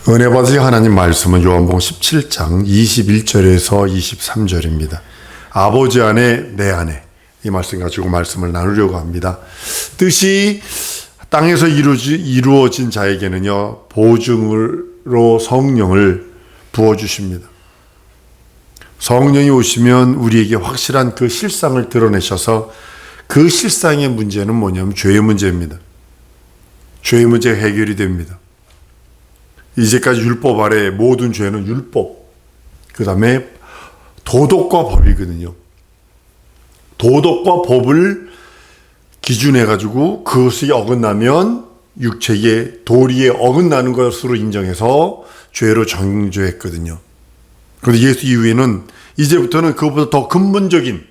은혜 받으실 하나님 말씀은 요한복음 17장 21절에서 23절입니다. 아버지 안에 내 안에, 이 말씀 가지고 말씀을 나누려고 합니다. 뜻이 땅에서 이루어진 자에게는요, 보증으로 성령을 부어주십니다. 성령이 오시면 우리에게 확실한 그 실상을 드러내셔서 그 실상의 문제는 뭐냐면 죄의 문제입니다. 죄의 문제가 해결이 됩니다. 이제까지 율법 아래 모든 죄는 율법, 그 다음에 도덕과 법이거든요. 도덕과 법을 기준해가지고 그것이 어긋나면 육체의 도리에 어긋나는 것으로 인정해서 죄로 정죄했거든요. 그런데 예수 이후에는 이제부터는 그것보다 더 근본적인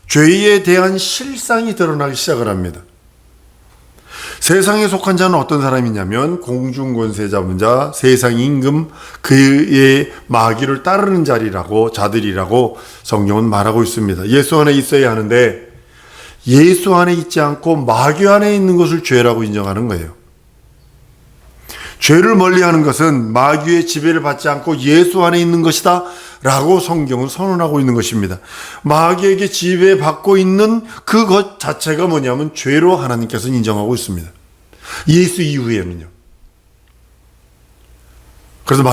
죄에 대한 실상이 드러나기 시작을 합니다. 세상에 속한 자는 어떤 사람이냐면 공중권세 잡은 자, 세상 임금, 그의 마귀를 따르는 자들이라고 성경은 말하고 있습니다. 예수 안에 있어야 하는데 예수 안에 있지 않고 마귀 안에 있는 것을 죄라고 인정하는 거예요. 죄를 멀리하는 것은 마귀의 지배를 받지 않고 예수 안에 있는 것이다 라고 성경은 선언하고 있는 것입니다. 마귀에게 지배받고 있는 그것 자체가 뭐냐면 죄로 하나님께서는 인정하고 있습니다. 예수 이후에는요. 그래서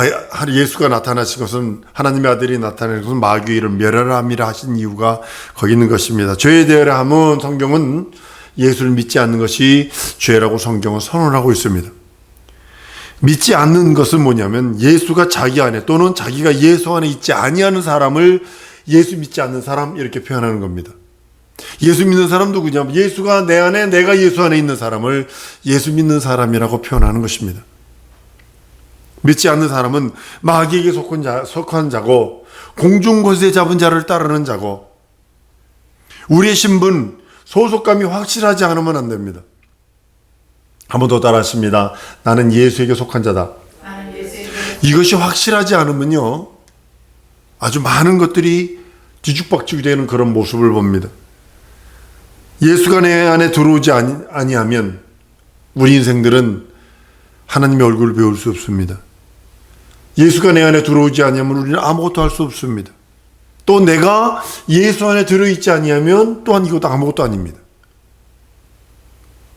예수가 나타나신 것은, 하나님의 아들이 나타나신 것은 마귀의 일을 멸하라 함이라 하신 이유가 거기 있는 것입니다. 죄에 대하여 함은 성경은 예수를 믿지 않는 것이 죄라고 성경은 선언하고 있습니다. 믿지 않는 것은 뭐냐면 예수가 자기 안에, 또는 자기가 예수 안에 있지 아니하는 사람을 예수 믿지 않는 사람, 이렇게 표현하는 겁니다. 예수 믿는 사람 누구냐면 예수가 내 안에, 내가 예수 안에 있는 사람을 예수 믿는 사람이라고 표현하는 것입니다. 믿지 않는 사람은 마귀에게 속한 자고 공중권세 잡은 자를 따르는 자고, 우리의 신분, 소속감이 확실하지 않으면 안 됩니다. 한 번 더 따라하십니다. 나는 예수에게 속한 자다. 이것이 확실하지 않으면요, 아주 많은 것들이 뒤죽박죽이 되는 그런 모습을 봅니다. 예수가 내 안에 들어오지 아니하면 우리 인생들은 하나님의 얼굴을 배울 수 없습니다. 예수가 내 안에 들어오지 아니하면 우리는 아무것도 할 수 없습니다. 또 내가 예수 안에 들어있지 아니하면 또한 이것도 아무것도 아닙니다.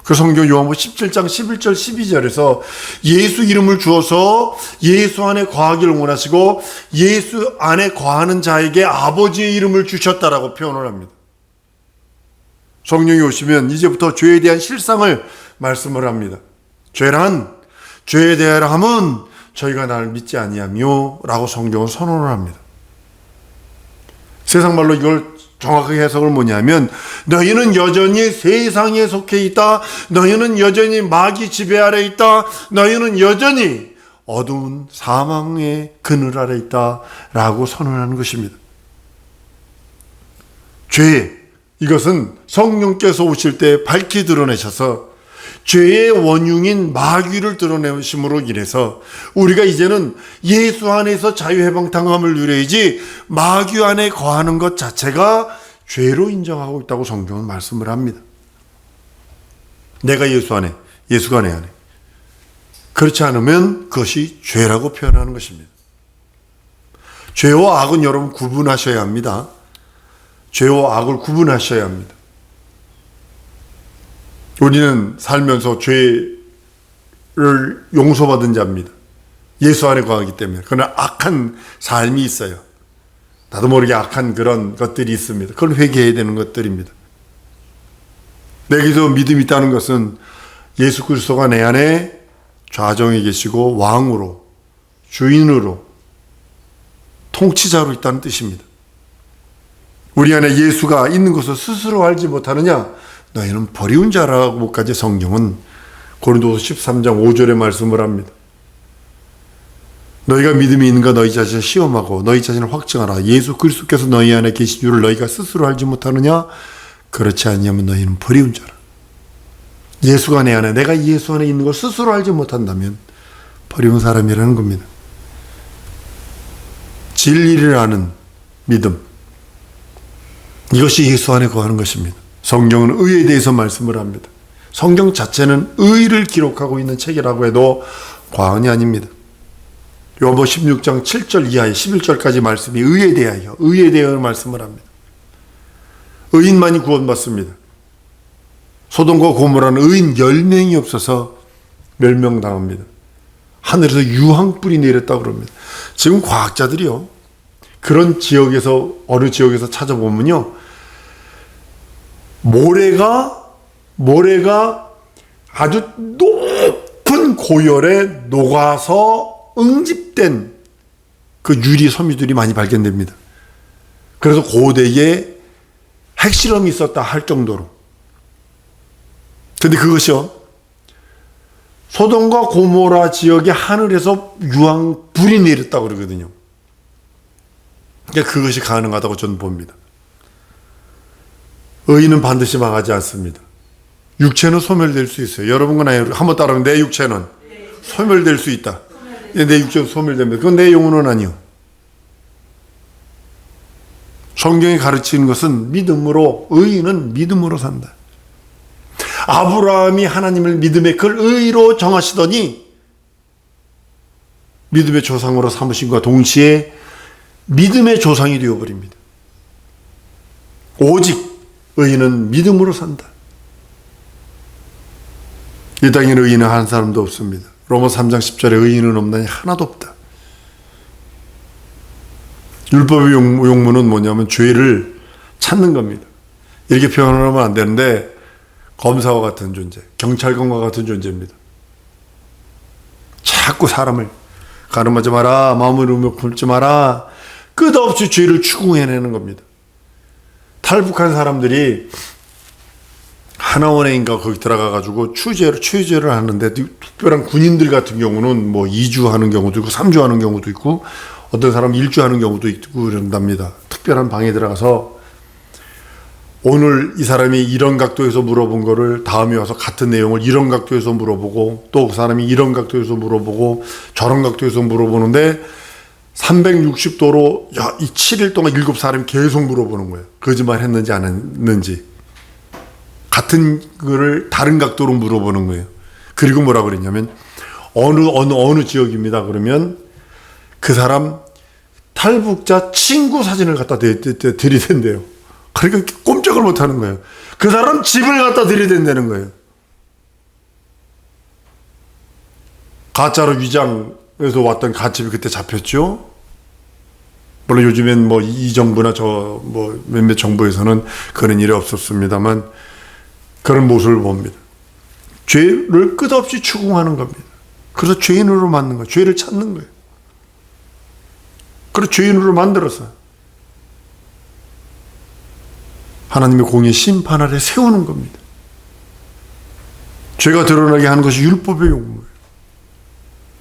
그 성경 요한복음 17장 11절 12절에서 예수 이름을 주어서 예수 안에 거하기를 원하시고 예수 안에 거하는 자에게 아버지의 이름을 주셨다라고 표현을 합니다. 성령이 오시면 이제부터 죄에 대한 실상을 말씀을 합니다. 죄에 대하여 함은 저희가 나를 믿지 아니하며 라고 성경은 선언을 합니다. 세상 말로 이걸 정확하게 해석을 뭐냐면, 너희는 여전히 세상에 속해 있다. 너희는 여전히 마귀 지배 아래 있다. 너희는 여전히 어두운 사망의 그늘 아래 있다 라고 선언하는 것입니다. 죄, 이것은 성령께서 오실 때 밝히 드러내셔서 죄의 원흉인 마귀를 드러내심으로 인해서 우리가 이제는 예수 안에서 자유해방당함을 누려야지 마귀 안에 거하는 것 자체가 죄로 인정하고 있다고 성경은 말씀을 합니다. 내가 예수 안에, 예수가 내 안에. 그렇지 않으면 그것이 죄라고 표현하는 것입니다. 죄와 악은 여러분 구분하셔야 합니다. 죄와 악을 구분하셔야 합니다. 우리는 살면서 죄를 용서받은 자입니다. 예수 안에 거하기 때문에. 그러나 악한 삶이 있어요. 나도 모르게 악한 그런 것들이 있습니다. 그걸 회개해야 되는 것들입니다. 내게도 믿음이 있다는 것은 예수 그리스도가 내 안에 좌정에 계시고 왕으로, 주인으로, 통치자로 있다는 뜻입니다. 우리 안에 예수가 있는 것을 스스로 알지 못하느냐? 너희는 버리운 자라고까지 성경은 고린도서 13장 5절에 말씀을 합니다. 너희가 믿음이 있는가 너희 자신을 시험하고 너희 자신을 확증하라. 예수 그리스도께서 너희 안에 계신 줄을 너희가 스스로 알지 못하느냐? 그렇지 아니하면 너희는 버리운 자라. 예수가 내 안에, 내가 예수 안에 있는 걸 스스로 알지 못한다면 버리운 사람이라는 겁니다. 진리를 아는 믿음, 이것이 예수 안에 거하는 것입니다. 성경은 의에 대해서 말씀을 합니다. 성경 자체는 의를 기록하고 있는 책이라고 해도 과언이 아닙니다. 요한복음 16장 7절 이하의 11절까지 말씀이 의에 대하여 말씀을 합니다. 의인만이 구원받습니다. 소돔과 고모라는 의인 10명이 없어서 멸명당합니다. 하늘에서 유황불이 내렸다고 그럽니다. 지금 과학자들이요, 그런 지역에서, 어느 지역에서 찾아보면요, 모래가 아주 높은 고열에 녹아서 응집된 그 유리 섬유들이 많이 발견됩니다. 그래서 고대에 핵실험이 있었다 할 정도로. 근데 그것이요, 소돔과 고모라 지역의 하늘에서 유황불이 내렸다고 그러거든요. 그러니까 그것이 가능하다고 저는 봅니다. 의인은 반드시 망하지 않습니다. 육체는 소멸될 수 있어요. 여러분과 나의, 한번 따라하면 내 육체는 소멸될 수 있다. 내 육체는 소멸됩니다. 그건 내 영혼은 아니요. 성경이 가르치는 것은 믿음으로, 의인은 믿음으로 산다. 아브라함이 하나님을 믿음의 그 의로 정하시더니 믿음의 조상으로 삼으심과 동시에 믿음의 조상이 되어버립니다. 오직 의인은 믿음으로 산다. 이 땅에는 의인은 한 사람도 없습니다. 로마서 3장 10절에 의인은 없나니 하나도 없다. 율법의 용무는 뭐냐면 죄를 찾는 겁니다. 이렇게 표현하면 안 되는데 검사와 같은 존재, 경찰관과 같은 존재입니다. 자꾸 사람을 가늠하지 마라, 마음을 움직이지 마라, 끝없이 죄를 추궁해내는 겁니다. 탈북한 사람들이 하나원행인가 거기 들어가가지고 취재를 하는데, 특별한 군인들 같은 경우는 뭐 2주 하는 경우도 있고 3주 하는 경우도 있고 어떤 사람은 1주 하는 경우도 있고 그런답니다. 특별한 방에 들어가서 오늘 이 사람이 이런 각도에서 물어본 거를 다음에 와서 같은 내용을 이런 각도에서 물어보고, 또 그 사람이 이런 각도에서 물어보고 저런 각도에서 물어보는데 360도로 이 7일 동안 7사람이 계속 물어보는 거예요. 거짓말 했는지 안 했는지. 같은 거를 다른 각도로 물어보는 거예요. 그리고 뭐라 그랬냐면 어느 지역입니다. 그러면 그 사람 탈북자 친구 사진을 갖다 들이댄대요. 그러니까 꼼짝을 못 하는 거예요. 그 사람 집을 갖다 들이댄다는 거예요. 가짜로 위장해서 왔던 가집이 그때 잡혔죠. 물론 요즘엔 뭐 이 정부나 저 뭐 몇몇 정부에서는 그런 일이 없었습니다만 그런 모습을 봅니다. 죄를 끝없이 추궁하는 겁니다. 그래서 죄인으로 만든 거예요. 죄를 찾는 거예요. 그래서 죄인으로 만들어서 하나님의 공의 심판 아래 세우는 겁니다. 죄가 드러나게 하는 것이 율법의 용무예요.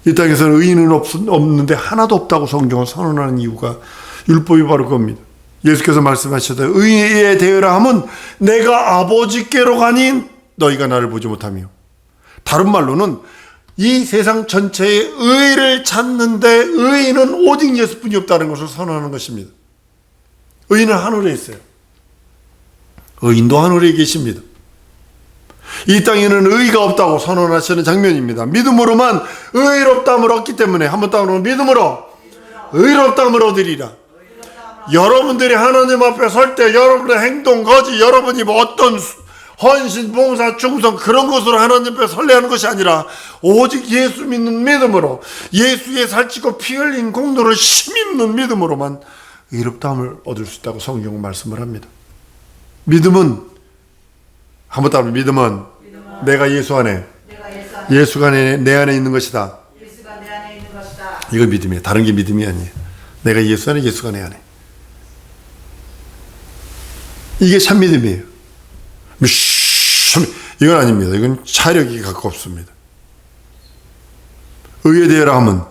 이 땅에서는 의인은 없는데 하나도 없다고 성경을 선언하는 이유가 율법이 바로 그겁니다. 예수께서 말씀하셨다. 의에 대하라 함은 내가 아버지께로 가니 너희가 나를 보지 못하며. 다른 말로는 이 세상 전체의 의를 찾는데 의인은 오직 예수뿐이 없다는 것을 선언하는 것입니다. 의인은 하늘에 있어요. 의인도 하늘에 계십니다. 이 땅에는 의가 없다고 선언하시는 장면입니다. 믿음으로만 의롭다함을 얻기 때문에, 한번 따라오면 믿음으로 의롭다함을 얻으리라. 여러분들이 하나님 앞에 설 때 여러분의 행동, 거짓, 여러분이 뭐 어떤 헌신, 봉사, 충성 그런 것으로 하나님 앞에 설레 하는 것이 아니라 오직 예수 믿는 믿음으로, 예수의 살찌고 피 흘린 공로를 힘입는 믿음으로만 의롭다함을 얻을 수 있다고 성경은 말씀을 합니다. 믿음은, 한번 따라하면 믿음은 내가 예수 안에, 예수가 내 안에 있는 것이다. 이거 믿음이에요. 다른 게 믿음이 아니에요. 내가 예수 안에, 예수가 내 안에. 이게 참 믿음이에요. 이건 아닙니다. 이건 차력이 가깝습니다. 의에 대하라 하면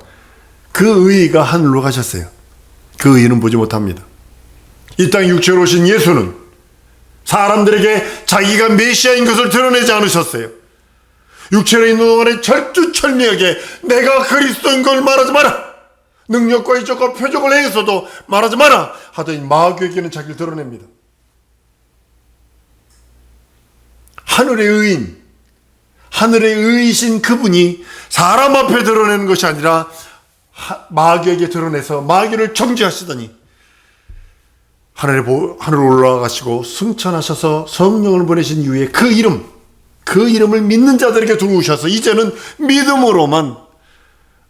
그 의가 하늘로 가셨어요. 그 의는 보지 못합니다. 이 땅 육체로 오신 예수는 사람들에게 자기가 메시아인 것을 드러내지 않으셨어요. 육체로 있는 동안에 철두철미하게 내가 그리스도인 걸 말하지 마라, 능력과 이적과 표적을 행해서도 말하지 마라 하더니 마귀에게는 자기를 드러냅니다. 하늘의 의인, 하늘의 의이신 그분이 사람 앞에 드러내는 것이 아니라 마귀에게 드러내서 마귀를 정죄하시더니 하늘 올라가시고 승천하셔서 성령을 보내신 이후에 그 이름을 믿는 자들에게 들어오셔서 이제는 믿음으로만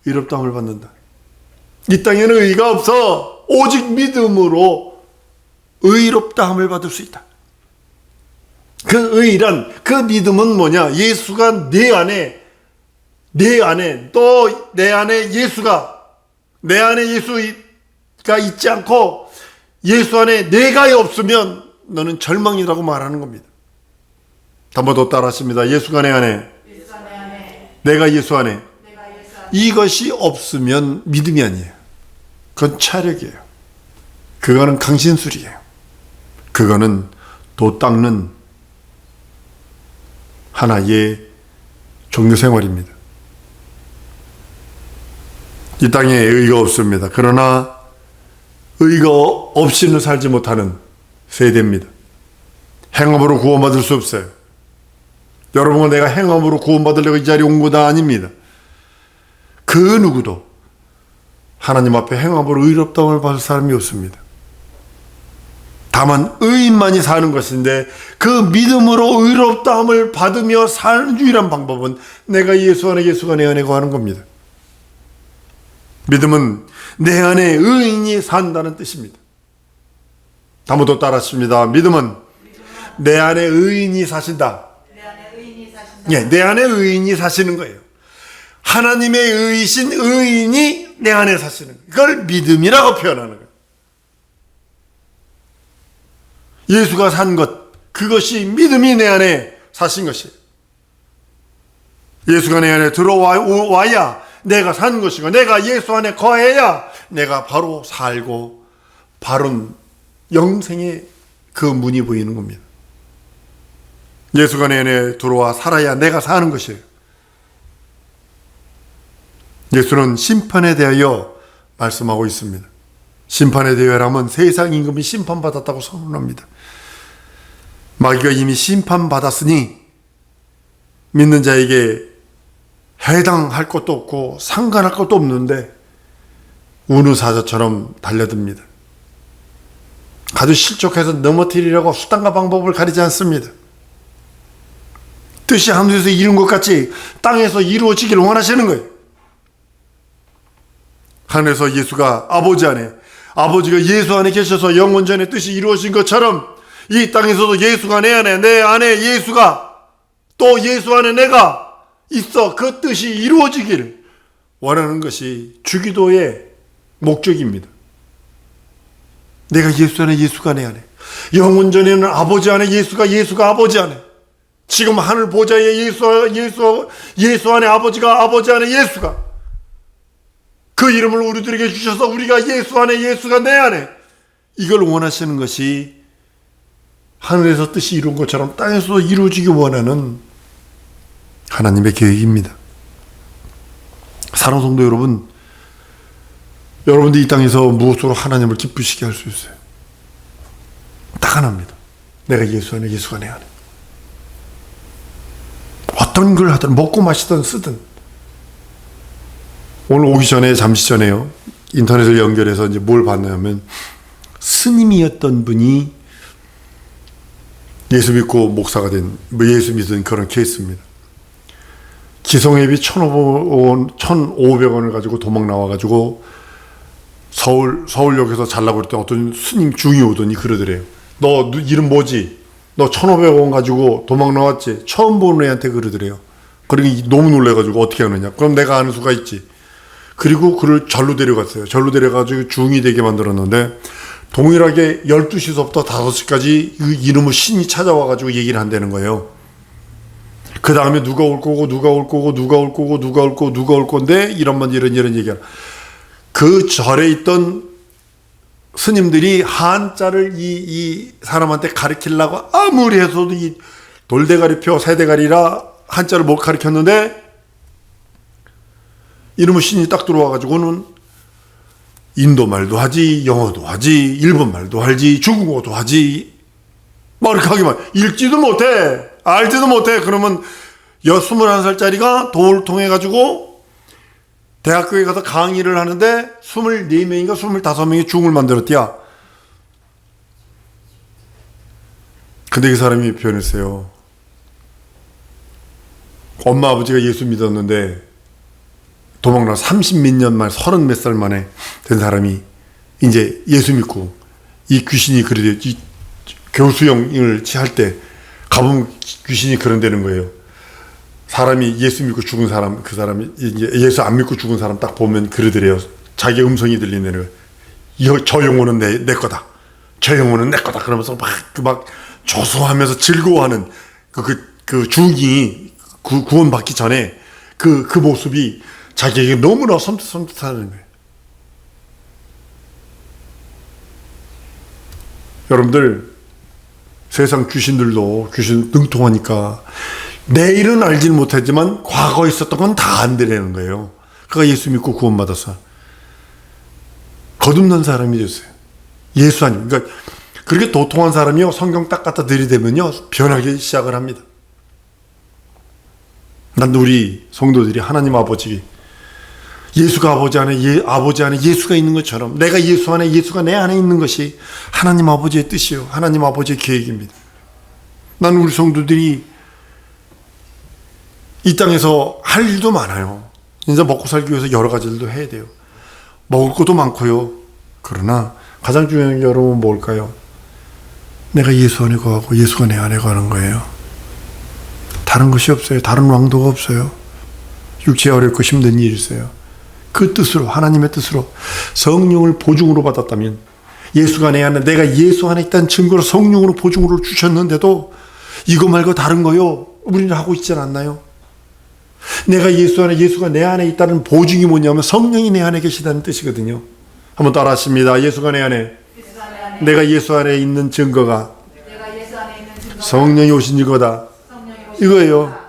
의롭다함을 받는다. 이 땅에는 의가 없어. 오직 믿음으로 의롭다함을 받을 수 있다. 그 의란, 그 믿음은 뭐냐? 예수가 내 안에 예수가 있지 않고 예수 안에 내가 없으면 너는 절망이라고 말하는 겁니다. 한 번 더 따라하십니다. 예수가 내 안에, 내가 예수 안에. 이것이 없으면 믿음이 아니에요. 그건 차력이에요. 그거는 강신술이에요. 그거는 도 닦는 하나의 종교생활입니다. 이 땅에 의가 없습니다. 그러나 의가 없이는 살지 못하는 세대입니다. 행함으로 구원받을 수 없어요. 여러분은 내가 행함으로 구원받으려고 이 자리에 온 거다 아닙니다. 그 누구도 하나님 앞에 행함으로 의롭다움을 받을 사람이 없습니다. 다만 의인만이 사는 것인데 그 믿음으로 의롭다움을 받으며 사는 유일한 방법은 내가 예수 안에 예수가 내 안에 거하는 겁니다. 믿음은 내 안에 의인이 산다는 뜻입니다. 한 번 더 따라하십니다. 믿음은 내 안에 의인이 사신다. 예, 내 안에 의인이 사시는 거예요. 하나님의 의이신 의인이 내 안에 사시는 거예요. 그걸 믿음이라고 표현하는 거예요. 예수가 산 것, 그것이 믿음이 내 안에 사신 것이에요. 예수가 내 안에 들어와야 내가 산 것이고, 내가 예수 안에 거해야 내가 바로 살고 바른 영생의 그 문이 보이는 겁니다. 예수가 내 안에 들어와 살아야 내가 사는 것이에요. 예수는 심판에 대하여 말씀하고 있습니다. 심판에 대하여라면 세상 임금이 심판받았다고 선언합니다. 마귀가 이미 심판받았으니 믿는 자에게 해당할 것도 없고 상관할 것도 없는데 운우사자처럼 달려듭니다. 아주 실족해서 넘어뜨리려고 수단과 방법을 가리지 않습니다. 뜻이 하늘에서 이룬 것 같이 땅에서 이루어지기를 원하시는 거예요. 하늘에서 예수가 아버지 안에, 아버지가 예수 안에 계셔서 영원전의 뜻이 이루어진 것처럼 이 땅에서도 예수가 내 안에 예수가, 또 예수 안에 내가 있어 그 뜻이 이루어지기를 원하는 것이 주기도의 목적입니다. 내가 예수 안에 예수가 내 안에, 영원전에는 아버지 안에 예수가 아버지 안에, 지금 하늘 보좌에 예수 안에 아버지가, 아버지 안에 예수가, 그 이름을 우리들에게 주셔서 우리가 예수 안에 예수가 내 안에, 이걸 원하시는 것이 하늘에서 뜻이 이룬 것처럼 땅에서도 이루어지기 원하는 하나님의 계획입니다. 사랑하는 성도 여러분, 여러분들 이 땅에서 무엇으로 하나님을 기쁘시게 할 수 있어요? 딱 하나입니다. 내가 예수 안에 예수가 내 안에. 어떤 걸 하든, 먹고 마시든 쓰든. 오늘 오기 전에, 잠시 전에요, 인터넷을 연결해서 이제 뭘 봤냐면, 스님이었던 분이 예수 믿고 목사가 된, 예수 믿은 그런 케이스입니다. 기성회비 1,500원을 가지고 도망 나와가지고 서울역에서 잘라고 그랬더니 어떤 스님 중이 오더니 그러더래요. 너 이름 뭐지? 너 1,500원 가지고 도망 나왔지? 처음 보는 애한테 그러더래요. 그러니 너무 놀래가지고 어떻게 하느냐? 그럼 내가 아는 수가 있지. 그리고 그를 절로 데려갔어요. 절로 데려가지고 중이 되게 만들었는데 동일하게 12시서부터 5시까지 그 이름을 신이 찾아와가지고 얘기를 한다는 거예요. 그 다음에 누가 올 거고, 누가 올 거고, 누가 올 거고, 누가 올 거고, 누가 올 건데, 이런 얘기를. 그 절에 있던 스님들이 한자를 이 사람한테 가르치려고 아무리 해서도 이 돌대가리표, 새대가리라 한자를 못 가르쳤는데, 이놈의 신이 딱 들어와가지고는 인도 말도 하지, 영어도 하지, 일본 말도 하지, 중국어도 하지, 막 이렇게 하기만, 읽지도 못해, 알지도 못해. 그러면 21살짜리가 도를 통해 가지고 대학교에 가서 강의를 하는데 24명인가 25명이 중을 만들었대야. 근데 그 사람이 변했어요. 엄마 아버지가 예수 믿었는데 도망나 30몇 년 만에 30몇 살 만에 된 사람이 이제 예수 믿고 이 귀신이 그래도 이 교수형을 할 때 가보면 귀신이 그런다는 거예요. 사람이 예수 믿고 죽은 사람, 그 사람이 이제 예수 안 믿고 죽은 사람 딱 보면 그러더래요. 자기 음성이 들리는 거예요. 저 영혼은 내 거다. 저 영혼은 내 거다. 그러면서 막 조소하면서 즐거워하는 그 중이 구원받기 전에 그 모습이 자기에게 너무나 섬뜩섬뜩하는 거예요. 여러분들, 세상 귀신들도 귀신 능통하니까 내일은 알지는 못하지만 과거에 있었던 건 다 안되라는 거예요. 그가 예수 믿고 구원받아서 거듭난 사람이 됐어요. 예수 아니면, 그러니까 그렇게 도통한 사람이요, 성경 딱 갖다 들이대면요 변하기 시작을 합니다. 난 우리 성도들이 하나님 아버지, 예수가 아버지 안에 예수가 있는 것처럼 내가 예수 안에, 예수가 내 안에 있는 것이 하나님 아버지의 뜻이요, 하나님 아버지의 계획입니다. 난 우리 성도들이 이 땅에서 할 일도 많아요. 이제 먹고 살기 위해서 여러 가지 일도 해야 돼요. 먹을 것도 많고요. 그러나 가장 중요한 게 여러분 뭘까요? 내가 예수 안에 거하고 예수가 내 안에 거하는 거예요. 다른 것이 없어요. 다른 왕도가 없어요. 육체에 어렵고 힘든 일이 있어요. 그 뜻으로, 하나님의 뜻으로 성령을 보증으로 받았다면, 예수가 내 안에, 내가 예수 안에 있다는 증거로 성령으로 보증으로 주셨는데도 이거 말고 다른 거요 우리는 하고 있지 않나요? 내가 예수 안에, 예수가 내 안에 있다는 보증이 뭐냐면 성령이 내 안에 계시다는 뜻이거든요. 한번 따라 하십니다. 예수가 내 안에, 내가 예수 안에 있는 증거가 성령이 오신 증거다. 이거예요.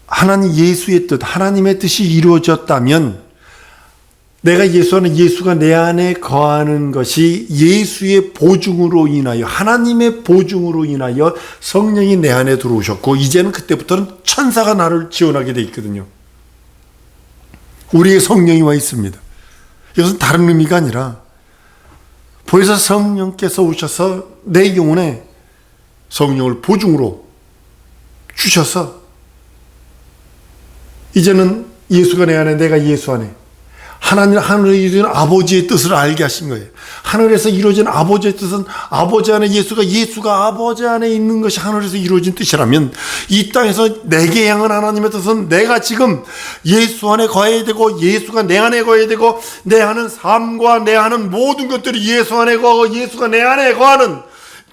하나님 예수의 뜻, 하나님의 뜻이 이루어졌다면, 내가 예수 안에, 예수가 내 안에 거하는 것이 예수의 보증으로 인하여, 하나님의 보증으로 인하여 성령이 내 안에 들어오셨고, 이제는 그때부터는 천사가 나를 지원하게 돼 있거든요. 우리의 성령이 와 있습니다. 이것은 다른 의미가 아니라 벌써 성령께서 오셔서 내 영혼에 성령을 보증으로 주셔서 이제는 예수가 내 안에, 내가 예수 안에, 하늘에 이루어진 아버지의 뜻을 알게 하신 거예요. 하늘에서 이루어진 아버지의 뜻은, 아버지 안에 예수가 아버지 안에 있는 것이 하늘에서 이루어진 뜻이라면, 이 땅에서 내게 향한 하나님의 뜻은 내가 지금 예수 안에 거해야 되고, 예수가 내 안에 거해야 되고, 내 하는 삶과 내 하는 모든 것들이 예수 안에 거하고 예수가 내 안에 거하는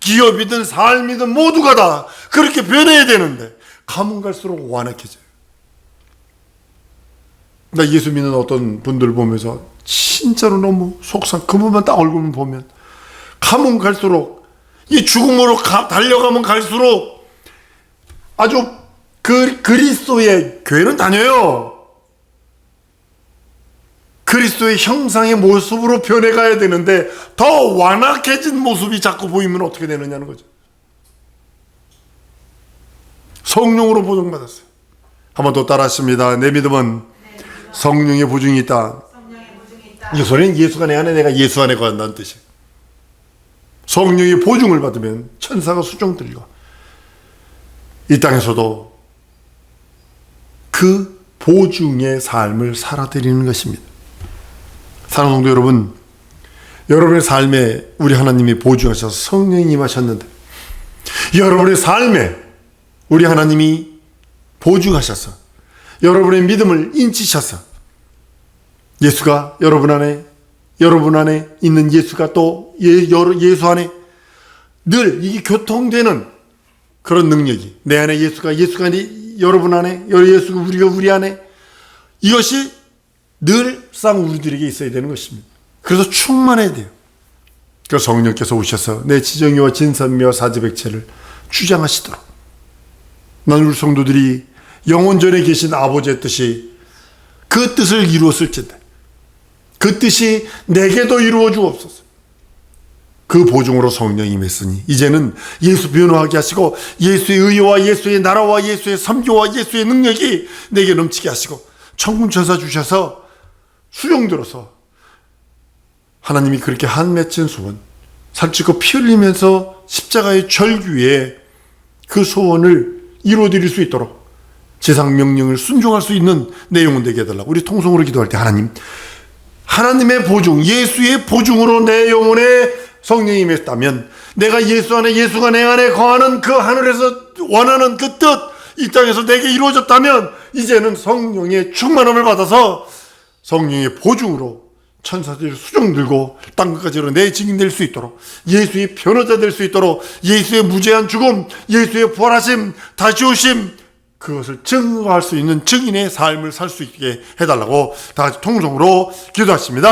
기업이든 삶이든 모두가 다 그렇게 변해야 되는데, 가면 갈수록 완악해져요. 나 예수 믿는 어떤 분들 보면서 진짜로 너무 속상, 그분만 딱 얼굴만 보면 가면 갈수록, 이 죽음으로 달려가면 갈수록 아주 그리스도의, 교회는 다녀요, 그리스도의 형상의 모습으로 변해가야 되는데 더 완악해진 모습이 자꾸 보이면 어떻게 되느냐는 거죠. 성령으로 보증받았어요. 한번 더 따라 하십니다. 내 믿음은 성령의 보증이 있다. 이 소리는 예수가 내 안에, 내가 예수 안에 거한다는 뜻이에요. 성령의 보증을 받으면 천사가 수종 들고 이 땅에서도 그 보증의 삶을 살아드리는 것입니다. 사랑하는 성도 여러분, 여러분의 삶에 우리 하나님이 보증하셔서 성령이 임하셨는데, 여러분의 삶에 우리 하나님이 보증하셔서 여러분의 믿음을 인치셔서 예수가 여러분 안에 있는 예수가 또 예수 안에 늘 이게 교통되는 그런 능력이, 내 안에 예수가 여러분 안에, 예수가 우리 안에, 이것이 늘상 우리들에게 있어야 되는 것입니다. 그래서 충만해야 돼요. 그 성령께서 오셔서 내 지정의와 진선미와 사지백체를 주장하시도록, 난 우리 성도들이 영원전에 계신 아버지의 뜻이, 그 뜻을 이루었을진데 그 뜻이 내게도 이루어 주옵소서. 그 보증으로 성령이 임했으니 이제는 예수 변호하게 하시고, 예수의 의와 예수의 나라와 예수의 선교와 예수의 능력이 내게 넘치게 하시고, 천군 천사 주셔서 수종 들어서 하나님이 그렇게 한 맺힌 소원, 살찌고 피 흘리면서 십자가의 절규에 그 소원을 이루어드릴 수 있도록 제상 명령을 순종할 수 있는 내용은 되게 해달라고 우리 통성으로 기도할 때 하나님의 보증, 예수의 보증으로 내 영혼에 성령이 임했다면 내가 예수 안에, 예수가 내 안에 거하는 그 하늘에서 원하는 그 뜻, 이 땅에서 내게 이루어졌다면 이제는 성령의 충만함을 받아서 성령의 보증으로 천사들 수종 들고 땅끝까지로 내 증인 될 수 있도록, 예수의 변호자 될 수 있도록, 예수의 무죄한 죽음, 예수의 부활하심, 다시 오심, 그것을 증거할 수 있는 증인의 삶을 살 수 있게 해달라고 다 같이 통성으로 기도하십니다.